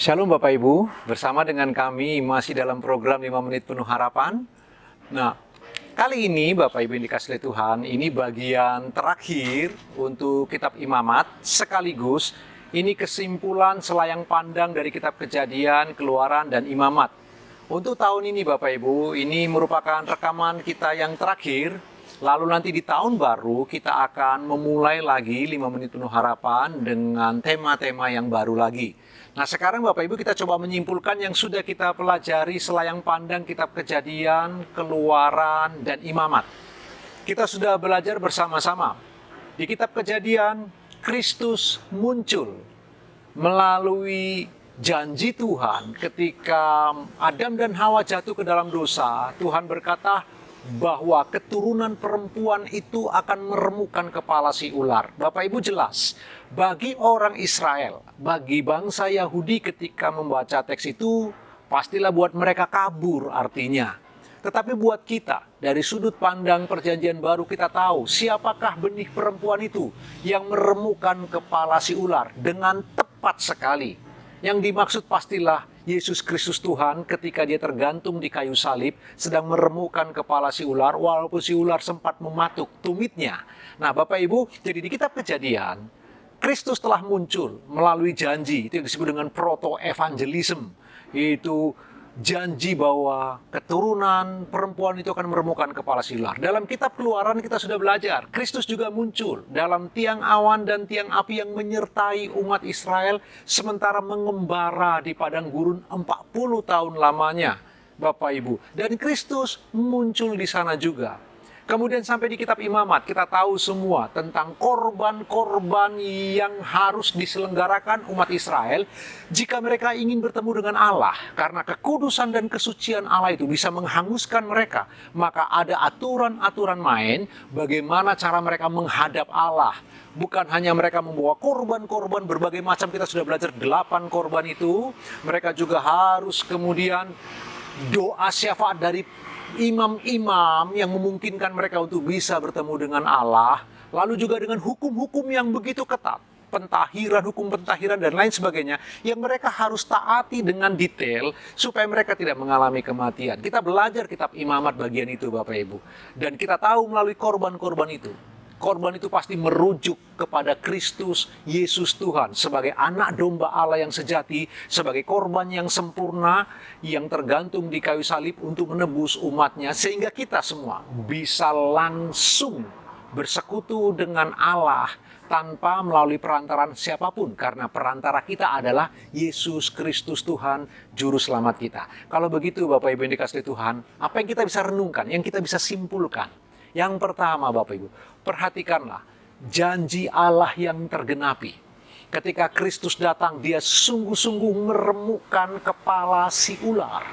Shalom Bapak Ibu, bersama dengan kami masih dalam program 5 menit penuh harapan. Nah, kali ini Bapak Ibu yang dikasihi Tuhan, ini bagian terakhir untuk kitab Imamat, sekaligus ini kesimpulan selayang pandang dari kitab Kejadian, Keluaran, dan Imamat. Untuk tahun ini Bapak Ibu, ini merupakan rekaman kita yang terakhir. Lalu nanti di tahun baru kita akan memulai lagi 5 menit penuh harapan dengan tema-tema yang baru lagi. Nah sekarang Bapak Ibu kita coba menyimpulkan yang sudah kita pelajari selayang pandang kitab Kejadian, Keluaran, dan Imamat. Kita sudah belajar bersama-sama. Di kitab Kejadian, Kristus muncul melalui janji Tuhan ketika Adam dan Hawa jatuh ke dalam dosa. Tuhan berkata bahwa keturunan perempuan itu akan meremukkan kepala si ular. Bapak Ibu jelas, bagi orang Israel, bagi bangsa Yahudi ketika membaca teks itu, pastilah buat mereka kabur artinya. Tetapi buat kita, dari sudut pandang perjanjian baru kita tahu, siapakah benih perempuan itu yang meremukkan kepala si ular dengan tepat sekali. Yang dimaksud pastilah Yesus Kristus Tuhan ketika dia tergantung di kayu salib sedang meremukkan kepala si ular walaupun si ular sempat mematuk tumitnya. Nah Bapak Ibu, jadi di kitab Kejadian, Kristus telah muncul melalui janji, itu yang disebut dengan proto-evangelism, yaitu janji bahwa keturunan perempuan itu akan meremukkan kepala si ular. Dalam kitab Keluaran kita sudah belajar, Kristus juga muncul dalam tiang awan dan tiang api yang menyertai umat Israel sementara mengembara di padang gurun 40 tahun lamanya, Bapak Ibu. Dan Kristus muncul di sana juga. Kemudian sampai di kitab Imamat, kita tahu semua tentang korban-korban yang harus diselenggarakan umat Israel jika mereka ingin bertemu dengan Allah. Karena kekudusan dan kesucian Allah itu bisa menghanguskan mereka. Maka ada aturan-aturan main bagaimana cara mereka menghadap Allah. Bukan hanya mereka membawa korban-korban berbagai macam, kita sudah belajar 8 korban itu. Mereka juga harus kemudian doa syafaat dari imam-imam yang memungkinkan mereka untuk bisa bertemu dengan Allah, lalu juga dengan hukum-hukum yang begitu ketat, hukum pentahiran dan lain sebagainya, yang mereka harus taati dengan detail supaya mereka tidak mengalami kematian. Kita belajar kitab Imamat bagian itu Bapak Ibu, dan kita tahu melalui korban-korban itu, korban itu pasti merujuk kepada Kristus Yesus Tuhan sebagai anak domba Allah yang sejati, sebagai korban yang sempurna yang tergantung di kayu salib untuk menebus umatnya, sehingga kita semua bisa langsung bersekutu dengan Allah tanpa melalui perantaran siapapun, karena perantara kita adalah Yesus Kristus Tuhan, Juru Selamat kita. Kalau begitu Bapak Ibu yang dikasihi Tuhan, apa yang kita bisa renungkan, yang kita bisa simpulkan? Yang pertama Bapak Ibu, perhatikanlah janji Allah yang tergenapi. Ketika Kristus datang, dia sungguh-sungguh meremukkan kepala si ular.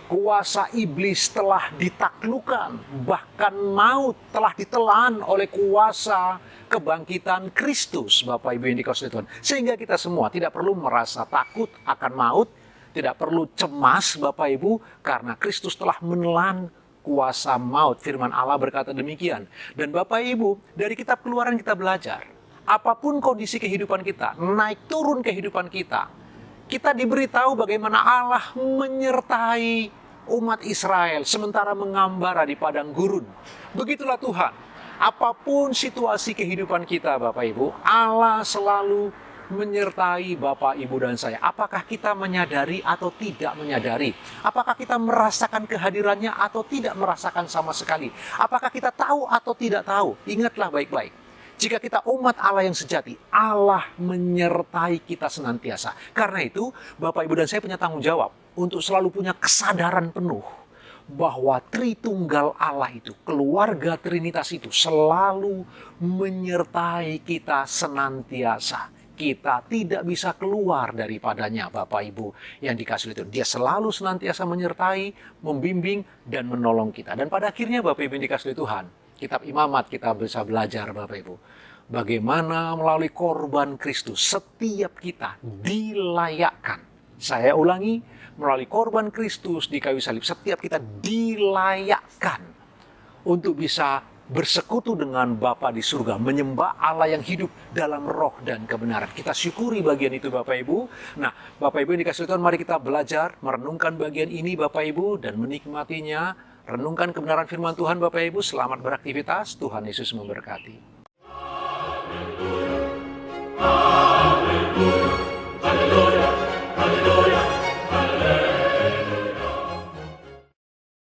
Kuasa iblis telah ditaklukkan, bahkan maut telah ditelan oleh kuasa kebangkitan Kristus, Bapak Ibu yang dikasihi Tuhan. Sehingga kita semua tidak perlu merasa takut akan maut, tidak perlu cemas Bapak Ibu, karena Kristus telah menelan kuasa maut. Firman Allah berkata demikian. Dan Bapak Ibu, dari kitab Keluaran kita belajar, apapun kondisi kehidupan kita, naik turun kehidupan kita, kita diberitahu bagaimana Allah menyertai umat Israel sementara mengambara di padang gurun. Begitulah Tuhan. Apapun situasi kehidupan kita Bapak Ibu, Allah selalu menyertai Bapak, Ibu, dan saya. Apakah kita menyadari atau tidak menyadari? Apakah kita merasakan kehadirannya atau tidak merasakan sama sekali? Apakah kita tahu atau tidak tahu? Ingatlah baik-baik. Jika kita umat Allah yang sejati, Allah menyertai kita senantiasa. Karena itu, Bapak, Ibu, dan saya punya tanggung jawab untuk selalu punya kesadaran penuh bahwa Tritunggal Allah itu, keluarga Trinitas itu selalu menyertai kita senantiasa. Kita tidak bisa keluar daripadanya Bapak Ibu yang dikasihi Tuhan. Dia selalu senantiasa menyertai, membimbing, dan menolong kita. Dan pada akhirnya Bapak Ibu yang dikasihi Tuhan, kitab Imamat kita bisa belajar Bapak Ibu, bagaimana melalui korban Kristus setiap kita dilayakkan. Saya ulangi, melalui korban Kristus di kayu salib setiap kita dilayakkan untuk bisa bersekutu dengan Bapa di surga, menyembah Allah yang hidup dalam roh dan kebenaran. Kita syukuri bagian itu Bapak Ibu. Nah, Bapak Ibu yang dikasihi Tuhan, mari kita belajar merenungkan bagian ini Bapak Ibu dan menikmatinya. Renungkan kebenaran firman Tuhan Bapak Ibu. Selamat beraktivitas, Tuhan Yesus memberkati.